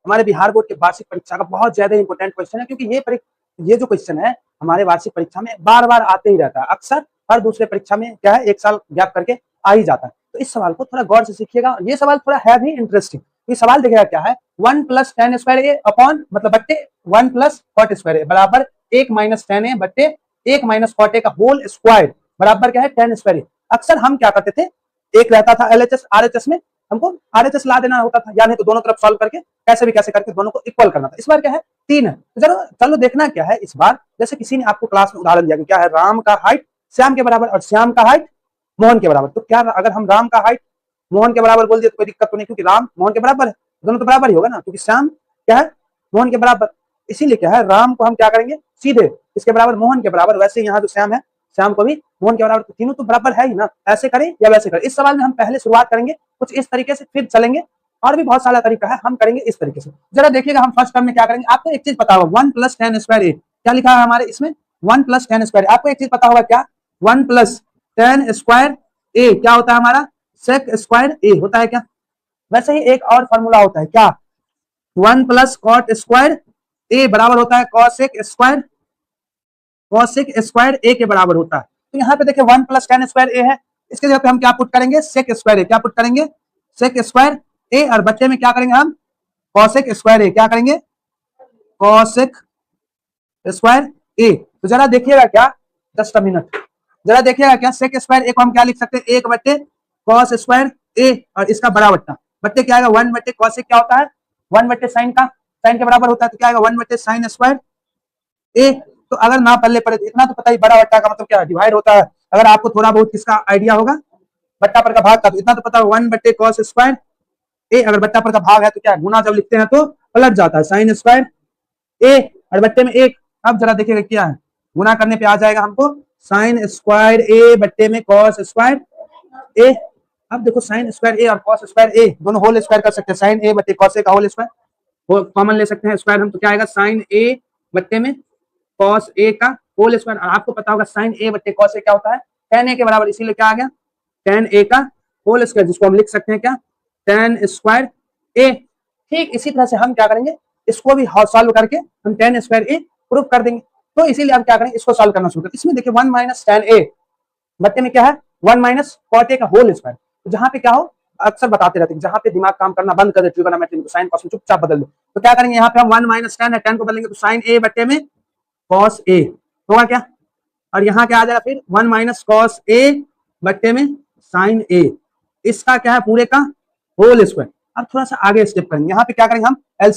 हमारे बिहार बोर्ड के वार्षिक परीक्षा का बहुत ज्यादा इंपॉर्टेंट क्वेश्चन है, क्योंकि ये जो क्वेश्चन है हमारे वार्षिक परीक्षा में बार बार आते ही रहता है। अक्सर हर दूसरे परीक्षा में क्या है, एक साल गैप करके आ ही जाता है। तो इस सवाल को थोड़ा गौर से सीखिएगा। ये सवाल थोड़ा है भी इंटरेस्टिंग। ये सवाल देखिएगा क्या है, 1 + tan स्क्वायर ए अपॉन मतलब बट्टे 1 + cot स्क्वायर ए बराबर 1 - tan ए बट्टे 1 - cot ए का होल स्क्वायर बराबर क्या है, tan स्क्वायर ए। अक्सर हम क्या करते थे, एक रहता था LHS RHS में, हमको RHS ला देना होता था, या नहीं तो दोनों तरफ सॉल्व करके कैसे भी कैसे करके दोनों को इक्वल करना था। इस बार क्या है, 3 है। तो चलो देखना क्या है इस बार। जैसे किसी ने आपको क्लास में उदाहरण दिया कि क्या है, राम का हाइट श्याम के बराबर और श्याम का हाइट मोहन के बराबर। तो क्या अगर हम राम का हाइट मोहन के बराबर बोल दिए तो कोई दिक्कत तो नहीं, क्योंकि राम मोहन के बराबर है, दोनों तो बराबर ही होगा ना, क्योंकि श्याम क्या है, मोहन के बराबर। इसीलिए क्या है, राम को हम क्या करेंगे, सीधे इसके बराबर मोहन के बराबर। वैसे यहाँ जो श्याम है, श्याम को भी मोहन के बराबर। तो तीनों तो बराबर है ही ना, ऐसे करें या वैसे करें। इस सवाल में हम पहले शुरुआत करेंगे कुछ इस तरीके से, फिर चलेंगे। और भी बहुत सारा तरीका है, हम करेंगे इस तरीके से। जरा देखिएगा हम फर्स्ट टर्म में क्या करेंगे। आपको एक चीज पता होगा, 1 + tan स्क्वायर ए क्या लिखा है हमारे इसमें, 1 + tan स्क्वायर। आपको एक चीज पता होगा क्या, 1 + tan स्क्वायर ए क्या होता है हमारा, sec स्क्वायर ए होता है क्या। वैसे ही एक और फॉर्मूला होता है क्या, 1 + cot स्क्वायर ए बराबर होता है cosec स्क्वायर ए के बराबर होता है। तो यहाँ पे देखिए 1 + tan स्क्वायर ए है, इसके जगह पे हम क्या पुट करेंगे, sec स्क्वायर ए। क्या पुट करेंगे, sec स्क्वायर ए, और बच्चे में क्या करेंगे हम, cosec स्क्वायर ए। क्या करेंगे, cosec स्क्वायर ए। तो जरा देखिएगा क्या, जस्ट अ मिनट, जरा देखिएगा क्या, sec स्क्वायर ए को हम क्या लिख सकते हैं, 1/cos स्क्वायर ए, और इसका बड़ा बट्टा बट्टे क्या आएगा, 1/cosec क्या होता है, 1/sin का, sin के बराबर होता है। तो क्या आएगा, 1/sin स्क्वायर ए। तो अगर ना पल्ले पड़े तो इतना तो पता ही, बड़ा बट्टा का मतलब क्या है, डिवाइड होता है। अगर आपको थोड़ा बहुत इसका आइडिया होगा बट्टा पर का भाग का, तो इतना तो पता है 1/cos स्क्वायर ए। अगर बट्टा पर का भाग है तो क्या, गुना जब लिखते हैं तो पलट जाता है, sin स्क्वायर ए और बट्टे में 1। अब जरा देखिएगा क्या है, गुना करने पे आ जाएगा हमको sin स्क्वायर ए बट्टे में cos स्क्वायर ए। अब देखो sin स्क्वायर ए और cos स्क्वायर ए दोनों होल स्क्वायर कर सकते हैं, sin ए बट्टे cos ए का होल स्क्वायर कॉमन ले सकते हैं स्क्वायर हम। तो क्या आएगा, sin ए बट्टे में cos ए का होल स्क्वायर। आपको पता होगा sin ए बट्टे cos ए क्या होता है, tan ए के बराबर, इसीलिए क्या आ गया, tan ए का होल स्क्वायर, जिसको हम लिख सकते हैं क्या, tan स्क्वायर ए। ठीक इसी तरह से हम क्या करेंगे, इसको भी सॉल्व करके हम tan स्क्वायर ए प्रूव कर देंगे। तो इसीलिए हम क्या करेंगे, इसको सॉल्व करना शुरू करें। इसमें देखिए 1 - tan ए बट्टे में क्या है, 1 - cot ए का होल स्क्वायर। तो जहां पे क्या हो, अक्सर बताते रहते हैं, जहां पे दिमाग काम करना बंद कर दे ट्रिगोनोमेट्री में, तो साइन कॉस में चुपचाप बदल दो। तो क्या करेंगे, यहाँ पे हम 1 - tan है, tan को बदलेंगे तो sin ए बट्टे में cos ए होगा क्या, और यहाँ क्या आ जाएगा फिर 1 - cos ए बट्टे में sin ए, इसका क्या है पूरे का होल स्क्वायर। अब थोड़ा सा आगे स्टेप करेंगे, यहाँ पे क्या करेंगे हम